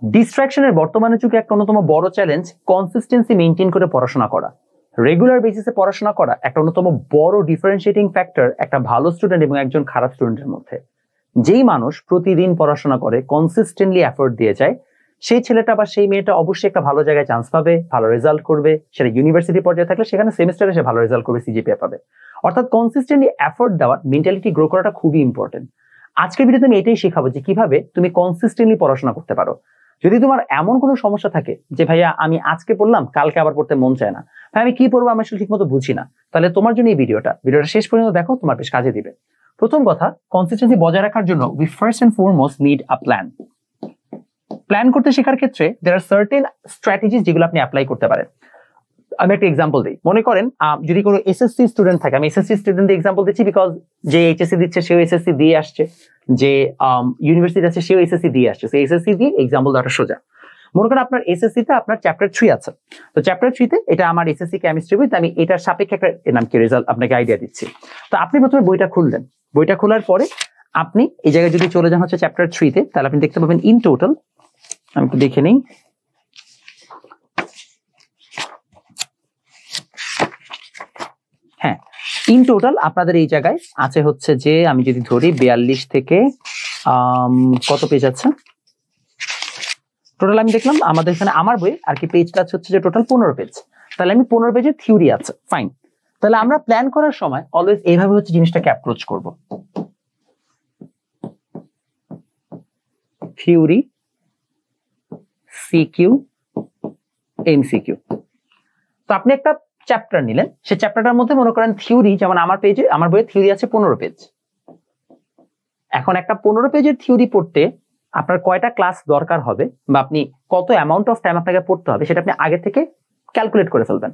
ডিস্ট্রাকশনের বর্তমানে যুগে একটা অন্যতম বড় চ্যালেঞ্জ কনসিস্টেন্সি মেইনটেইন করে পড়াশোনা করা। রেগুলার বেসিসে পড়াশোনা করা একটা অন্যতম বড় ডিফারেন্সিয়েটিং ফ্যাক্টর একটা ভালো স্টুডেন্ট এবং একজন খারাপ স্টুডেন্টের মধ্যে। যেই মানুষ প্রতিদিন পড়াশোনা করে, কনসিস্টেন্টলি এফোর্ট দিয়ে যায়, সেই ছেলেটা বা সেই মেয়েটা অবশ্যই একটা ভালো জায়গায় চান্স পাবে, ভালো রেজাল্ট করবে। সেটা ইউনিভার্সিটি পর্যায়ে থাকলে সেখানে সেমিস্টারে সে ভালো রেজাল্ট করবে, সিজিপিএ পাবে। অর্থাৎ কনসিস্টেন্টলি এফোর্ট দেওয়া, মেন্টালিটি গ্রো করাটা খুবই ইম্পর্টেন্ট। আজকের ভিডিওতে আমি এটাই শেখাবো যে কিভাবে তুমি কনসিস্টেন্টলি পড়াশোনা করতে পারো। যদি তোমার এমন কোনো সমস্যা থাকে যে ভাইয়া আমি আজকে পড়লাম, কালকে আবার পড়তে মন চায় না, ভাই আমি কি পড়বো আমি আসলে ঠিক মতো বুঝি না, তাহলে তোমার জন্য এই ভিডিওটা শেষ পর্যন্ত দেখো, তোমার বেশ কাজে দিবে। প্রথম কথা, কনসিস্টেন্সি বজায় রাখার জন্য we first and foremost need a plan. Plan করতে শেখার ক্ষেত্রে দেয়ার আর সার্টেন স্ট্র্যাটেজিস যেগুলো আপনি অ্যাপ্লাই করতে পারেন। আমি একটা এক্সাম্পল দিই। মনে করেন যদি কোনো এসএসসি স্টুডেন্ট থাকে, আমি এসএসসি স্টুডেন্টের এক্সাম্পল দিচ্ছি বিকজ যে এইচএসসি দিচ্ছে সেও এসএসসি দিয়ে আসছে, যে ইউনিভার্সিটি আছে সেও এসএসসি দিয়ে আসছে। সেই এসএসসি দিয়ে এক্সাম্পল দেওয়াটা সোজা। মনে করেন আপনার এসএসসি তে আপনার চ্যাপ্টার 3 আছে, তো চ্যাপ্টার 3 তে এটা আমার এসএসসি কেমিস্ট্রি বই, আমি এটার সাপেক্ষে একটা নাম কি রেজাল্ট আপনাকে আইডিয়া দিচ্ছি। তো আপনি প্রথমে বইটা খুললেন, বইটা খোলার পরে আপনি এই জায়গায় যদি চলে যান হচ্ছে চ্যাপ্টার 3 তে, তাহলে আপনি দেখতে পাবেন ইন টোটাল, আমি একটু দেখে নেই, হ্যাঁ ইন টোটাল আপনাদের এই জায়গায় আছে হচ্ছে যে, আমি যদি ধরি 42 থেকে কত পেজ আছে টোটাল, আমি দেখলাম আমাদের এখানে আমার বই আর কি পেজটা হচ্ছে যে টোটাল 15 পেজ। তাহলে আমি 15 পেজের থিওরি আছে, ফাইন। তাহলে আমরা প্ল্যান করার সময় অলওয়েজ এইভাবে হচ্ছে জিনিসটাকে অ্যাপ্রোচ করব। Theory, CQ, MCQ. তো আপনি একটা চ্যাপ্টার নিলেন, সেই চ্যাপ্টারটার মধ্যে মনে করেন থিওরি, যেমন আমার বইয়ে থিওরি আছে 15 পেজ। এখন একটা 15 পেজের থিওরি পড়তে আপনার কয়টা ক্লাস দরকার হবে বা আপনি কত অ্যামাউন্ট অফ টাইম আপনাকে পড়তে হবে সেটা আপনি আগে থেকে ক্যালকুলেট করে ফেলবেন।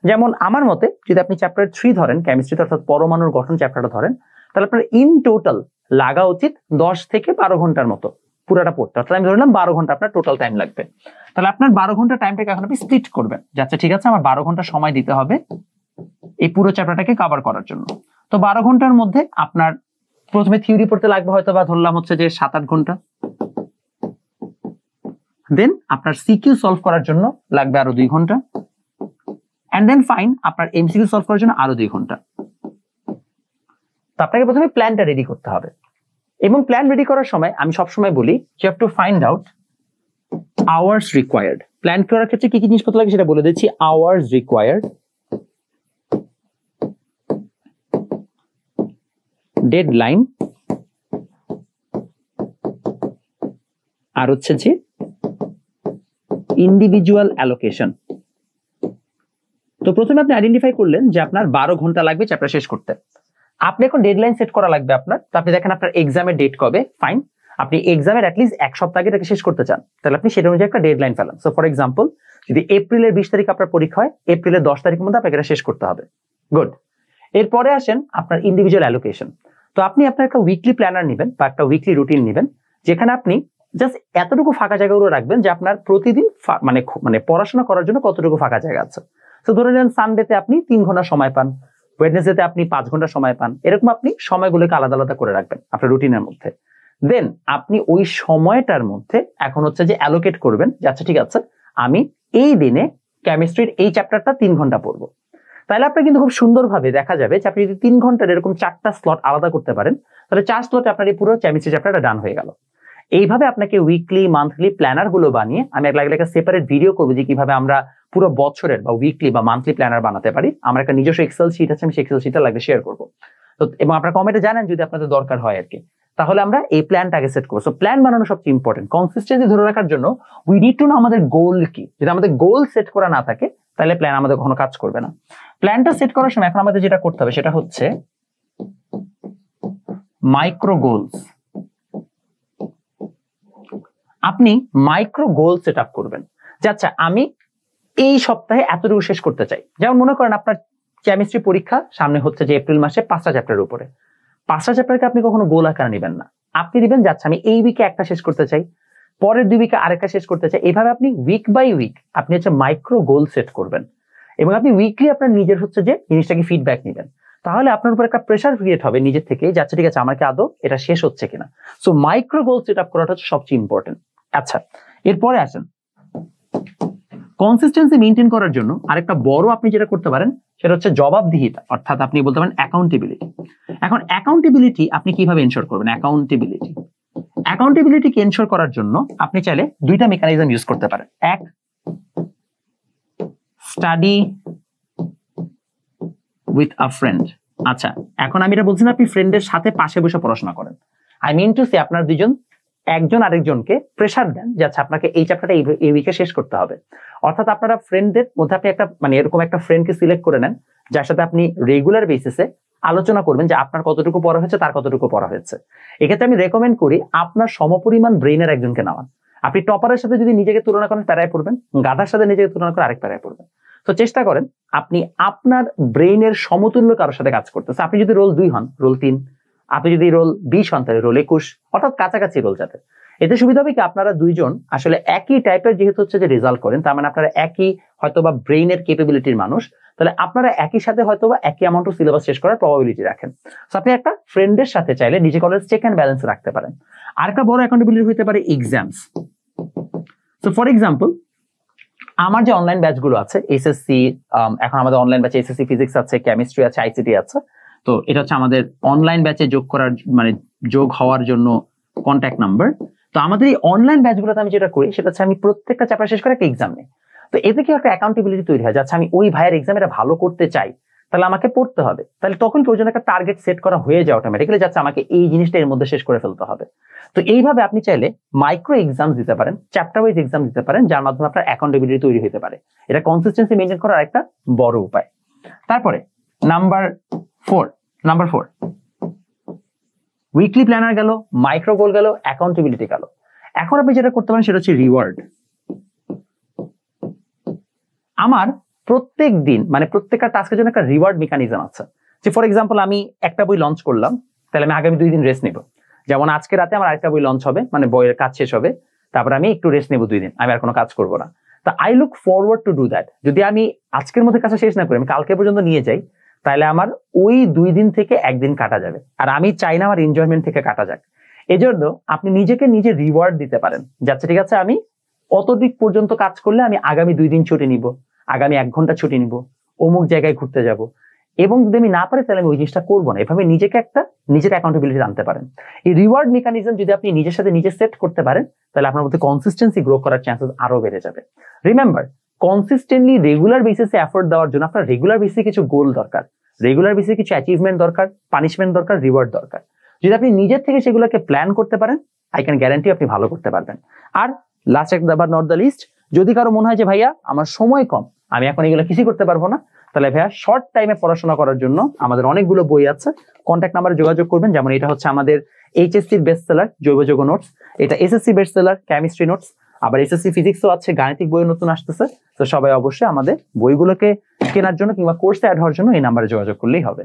যেমন আমার মতে যদি আপনি চ্যাপ্টার 3 ধরেন, কেমিস্ট্রিতে অর্থাৎ পরমাণুর গঠন চ্যাপ্টারটা ধরেন, তাহলে আপনার ইন টোটাল লাগা উচিত 10 থেকে 12 ঘন্টার মতো পুরাটা পড়তে। অর্থাৎ আমি ধরলাম 12 ঘন্টা আপনার টোটাল টাইম লাগবে। তাহলে আপনার 12 ঘন্টা টাইমটাকে এখন আপনি স্প্লিট করবেন, আচ্ছা ঠিক আছে আমার 12 ঘন্টা সময় দিতে হবে এই পুরো চ্যাপ্টারটাকে কভার করার জন্য। তো 12 ঘন্টার মধ্যে আপনার প্রথমে থিওরি পড়তে লাগবে হয়তো বা ধরলাম হচ্ছে যে 7-8 ঘন্টা, দেন আপনার সিকিউ সলভ করার জন্য লাগবে আরো 2 ঘন্টা, এন্ড দেন ফাইন আপনার এমসিকিউ সলভ করার জন্য আরো 2 ঘন্টা। তো আপনাকে প্রথমে প্ল্যানটা রেডি করতে হবে, এবং প্ল্যান রেডি করার সময় আমি সবসময় বলি you have to find out hours required. Plan করার ক্ষেত্রে কি কি জিনিসপত্র লাগে সেটা বলে দিচ্ছি। আওয়ার্স রিকোয়ার্ড, ডেডলাইন, আর হচ্ছে যে ইন্ডিভিজুয়াল অ্যালোকেশন। তো প্রথমে আপনি আইডেন্টিফাই করলেন যে আপনার 12 ঘন্টা লাগবে চ্যাপ্টার শেষ করতে। আপনি এখন ডেডলাইন সেট করা লাগবে আপনার। তো আপনি দেখেন আপনার এক্সামের ডেট কবে, ফাইন, আপনি এক্সামের অ্যাটলিস্ট 1 সপ্তাহ আগে এটাকে শেষ করতে চান, তাহলে আপনি সেটা অনুযায়ী একটা ডেডলাইন ফেলান। সো ফর এক্সাম্পল যদি এপ্রিলের 20 তারিখ আপনার পরীক্ষা হয়, এপ্রিলের 10 তারিখের মধ্যে আপনাকে এটা শেষ করতে হবে। গুড। এরপরে আসেন আপনার ইন্ডিভিজুয়াল অ্যালোকেশন। তো আপনি আপনার একটা উইকলি প্ল্যানার নেবেন বা একটা উইকলি রুটিন নেবেন, যেখানে আপনি জাস্ট এতটুকু ফাঁকা জায়গাগুলো রাখবেন যে আপনার প্রতিদিন মানে পড়াশোনা করার জন্য কতটুকু ফাঁকা জায়গা আছে। তো ধরে নেন সানডেতে আপনি 3 ঘন্টা সময় পান, ওয়েডনেসডেতে আপনি 5 ঘন্টা সময় পান, এরকম আপনি সময়গুলোকে আলাদা আলাদা করে রাখবেন আপনার রুটিনের মধ্যে। দেন আপনি ওই সময়টার মধ্যে এখন হচ্ছে যে অ্যালোকেট করবেন যে আচ্ছা ঠিক আছে আমি এই দিনে কেমিস্ট্রির এই চ্যাপ্টারটা 3 ঘন্টা পড়বো। তাহলে আপনার কিন্তু খুব সুন্দরভাবে দেখা যাবে যে আপনি যদি 3 ঘন্টার এরকম 4টা স্লট আলাদা করতে পারেন, তাহলে 4 স্লটে আপনার এই পুরো কেমিস্ট্রি চ্যাপ্টারটা ডান হয়ে গেল। এইভাবে আপনাকে উইকলি, মান্থলি প্ল্যানার গুলো বানিয়ে আমি একটা সেপারেট ভিডিও করবো যে কিভাবে আমরা পুরো বছরের বা উইকলি বা মান্থলি প্ল্যানার বানাতে পারি। আমার একটা নিজস্ব এক্সেল শিট আছে, আমি সেই এক্সেল শিটটা লাগবে শেয়ার করবো। তো এবং আপনারা কমেন্টে জানান যদি আপনাদের দরকার হয় আর কি, তাহলে আমরা এই প্ল্যানটাকে সেট করবো। সো প্ল্যান বানানো সবচেয়ে ইম্পর্টেন্ট। কনসিস্টেন্সি ধরে রাখার জন্য উই নিড টু নো আমাদের গোল কি। যদি আমাদের গোল সেট করা না থাকে তাহলে প্ল্যান আমাদের কখনো কাজ করবে না। প্ল্যানটা সেট করার সময় এখন আমাদের যেটা করতে হবে সেটা হচ্ছে মাইক্রো গোলস। আপনি মাইক্রো গোল সেট আপ করবেন যে আচ্ছা আমি এই সপ্তাহে এতটুকু শেষ করতে চাই। যেমন মনে করেন আপনার কেমিস্ট্রি পরীক্ষা সামনে হচ্ছে যে এপ্রিল মাসে 5টা চ্যাপ্টারের উপরে, 5টা চ্যাপ্টারকে আপনি কখনো গোল আকারে নেবেন না। আপনি দিবেন যে আচ্ছা আমি এই উইকে একটা শেষ করতে চাই, পরের 2 উইকে আরেকটা শেষ করতে চাই। এইভাবে আপনি উইক বাই উইক আপনি হচ্ছে মাইক্রো গোল সেট করবেন, এবং আপনি উইকলি আপনার নিজের হচ্ছে যে জিনিসটাকে ফিডব্যাক নেবেন। তাহলে আপনার উপর একটা প্রেসার ক্রিয়েট হবে নিজের থেকে যে আচ্ছা ঠিক আছে আমার কি আদৌ এটা শেষ হচ্ছে কিনা। So micro goal set up করাটা হচ্ছে সবচেয়ে ইম্পর্টেন্ট। আচ্ছা এরপরে আসেন কনসিস্টেন্সি মেনটেন করার জন্য আরেকটা বড় আপনি যেটা করতে পারেন সেটা হচ্ছে জবাবদিহিতা, অর্থাৎ আপনি বলতে পারেন অ্যাকাউন্টেবিলিটি। এখন অ্যাকাউন্টেবিলিটি আপনি কিভাবে এনশোর করবেন? অ্যাকাউন্টেবিলিটিকে এনশোর করার জন্য আপনি চাইলে দুইটা মেকানিজম ইউজ করতে পারেন। এক, স্টাডি উইথ আ ফ্রেন্ড। আচ্ছা, এখন আমি এটা বলছি না আপনি ফ্রেন্ডের সাথে পাশে বসে পড়াশোনা করেন। আই মিন টু সে আপনার দুজন একজন আরেকজনকে প্রেসার দেন যে আচ্ছা আপনাকে এই চ্যাপ্টারটা এই উইকে শেষ করতে হবে। অর্থাৎ আপনারা ফ্রেন্ডদের মধ্যে আপনি একটা মানে এরকম একটা ফ্রেন্ডকে সিলেক্ট করে নেন যার সাথে আপনি রেগুলার বেসিসে আলোচনা করবেন যে আপনার কতটুকু পড়া হয়েছে, তার কতটুকু পড়া হয়েছে। এক্ষেত্রে আমি রেকমেন্ড করি আপনার সমপরিমাণ ব্রেইনের একজনকে নেওয়ান। আপনি টপারের সাথে যদি নিজেকে তুলনা করেন প্যারায় পড়বেন, গাধার সাথে নিজেকে তুলনা করে আরেক প্যারায় পড়বেন। তো চেষ্টা করেন আপনি আপনার ব্রেইনের সমতুল্য কারোর সাথে কাজ করতেছে। আপনি যদি রোল 2 হন, রোল 3, আপনি যদি রোল 20 হন তাহলে রোল 21, অর্থাৎ কাছাকাছি রোল যাতে। এতে সুবিধা হবে কি আপনারা দুইজন আসলে একই টাইপের যেহেতু হচ্ছে যে রেজাল্ট করেন, তার মানে আপনারা একই হয়তোবা ব্রেইনের ক্যাপাবিলিটির মানুষ, তাহলে আপনারা একই সাথে হয়তোবা একই অ্যামাউন্ট অফ সিলেবাস শেষ করার প্রবাবিলিটি রাখেন। সো আপনি একটা ফ্রেন্ডের সাথে চাইলে নিজে কলেজ চেক এন্ড ব্যালেন্স রাখতে পারেন। আরেকটা বড় অ্যাকাউন্টেবিলিটি হতে পারে এক্সামস। সো ফর এক্সাম্পল আমার যে অনলাইন ব্যাচগুলো আছে এসএসসি, এখন আমাদের অনলাইন ব্যাচে এসএসসি ফিজিক্স আছে, কেমিস্ট্রি আছে, আইসিটি আছে। তো এটা হচ্ছে আমাদের অনলাইন ব্যাচে যোগ করার মানে যোগ হওয়ার জন্য কন্ট্যাক্ট নাম্বার। তো আমাদের এই অনলাইন ব্যাচগুলোতে আমি যেটা করি সেটা হচ্ছে আমি প্রত্যেকটা চ্যাপ্টার শেষ করে একটা এক্সাম নেই। তো এতে কি একটা অ্যাকাউন্টেবিলিটি তৈরি হয় যাচ্ছে আমি ওই ভাইয়ের এক্সাম এটা ভালো করতে চাই, তাহলে আমাকে পড়তে হবে। তাহলে তখন কি ওই জন্য একটা টার্গেট সেট করা হয়ে যায় অটোমেটিক্যালি, যাচ্ছে আমাকে এই জিনিসটা এর মধ্যে শেষ করে ফেলতে হবে। তো এইভাবে আপনি চাইলে মাইক্রো এক্সাম দিতে পারেন, চ্যাপ্টার ওয়াইজ এক্সাম দিতে পারেন, যার মাধ্যমে আপনার অ্যাকাউন্টেবিলিটি তৈরি হতে পারে। এটা কনসিস্টেন্সি মেনটেন করার একটা বড় উপায়। তারপরে নাম্বার 4 উইকলি প্ল্যানার গেল, মাইক্রো গোল গেল, অ্যাকাউন্টেবিলিটি গেল। এখন আপনি যেটা করতে পারেন সেটা হচ্ছে রিওয়ার্ড। আমার প্রত্যেক দিন মানে প্রত্যেকটা টাস্কের জন্য একটা রিওয়ার্ড মেকানিজম আছে। যে ফর এক্সাম্পল আমি একটা বই লঞ্চ করলাম, তাহলে আমি আগামী 2 দিন রেস্ট নিব। যেমন আজকে রাতে আমার আরেকটা বই লঞ্চ হবে, মানে বইয়ের কাজ শেষ হবে, তারপর আমি একটু রেস্ট নেব 2 দিন, আমি আর কোনো কাজ করব না। তো I look forward to do that. যদি আমি আজকের মধ্যে কাজটা শেষ না করি, আমি কালকে পর্যন্ত নিয়ে যাই, তাহলে আমার ওই 2 দিন থেকে 1 দিন কাটা যাবে। আর আমি চাই না আমার এনজয়মেন্ট থেকে কাটা যাক। এজন্য আপনি নিজেকে নিজে রিওয়ার্ড দিতে পারেন, যাচ্ছে ঠিক আছে আমি অতদিক পর্যন্ত কাজ করলে আমি আগামী 2 দিন ছুটি নিব, আগামী 1 ঘন্টা ছুটি নিব, অমুক জায়গায় ঘুরতে যাব। এবং যদি আমি না পারি তাহলে আমি ওই জিনিসটা করবো না। এভাবে নিজেকে একটা নিজের অ্যাকাউন্টেবিলিটি আনতে পারেন। এই রিওয়ার্ড মেকানিজম যদি আপনি নিজের সাথে নিজে সেট করতে পারেন, তাহলে আপনার মধ্যে কনসিস্টেন্সি গ্রো করার চান্সেস আরো বেড়ে যাবে। রিমেম্বার, কনসিস্টেন্টলি রেগুলার বেসিসে এফোর্ট দেওয়ার জন্য আপনার রেগুলার বেসিসে কিছু গোল দরকার, রেগুলার বেসিসে কিছু অ্যাচিভমেন্ট দরকার, পানিশমেন্ট দরকার, রিওয়ার্ড দরকার। যদি আপনি নিজের থেকে সেগুলোকে প্ল্যান করতে পারেন, আই ক্যান গ্যারান্টি আপনি ভালো করতে পারবেন। আর last but not the least, যদি কারো মনে হয় যে ভাইয়া আমার সময় কম, আমি এখন এগুলো কিছু করতে পারবো না, তাহলে ভাইয়া শর্ট টাইমে পড়াশোনা করার জন্য আমাদের অনেকগুলো বই আছে, কন্ট্যাক্ট নাম্বারে যোগাযোগ করবেন। যেমন এটা হচ্ছে আমাদের এইচএসসির বেস্ট সেলার জৈব যৌগ নোটস, এটা SSC best seller chemistry notes, আবার এসএসসি ফিজিক্সও আছে, গাণিতিক বই নতুন আসতেছে। তো সবাই অবশ্যই আমাদের বইগুলোকে কেনার জন্য কিংবা কোর্সে অ্যাড হওয়ার জন্য এই নাম্বারে যোগাযোগ করলেই হবে।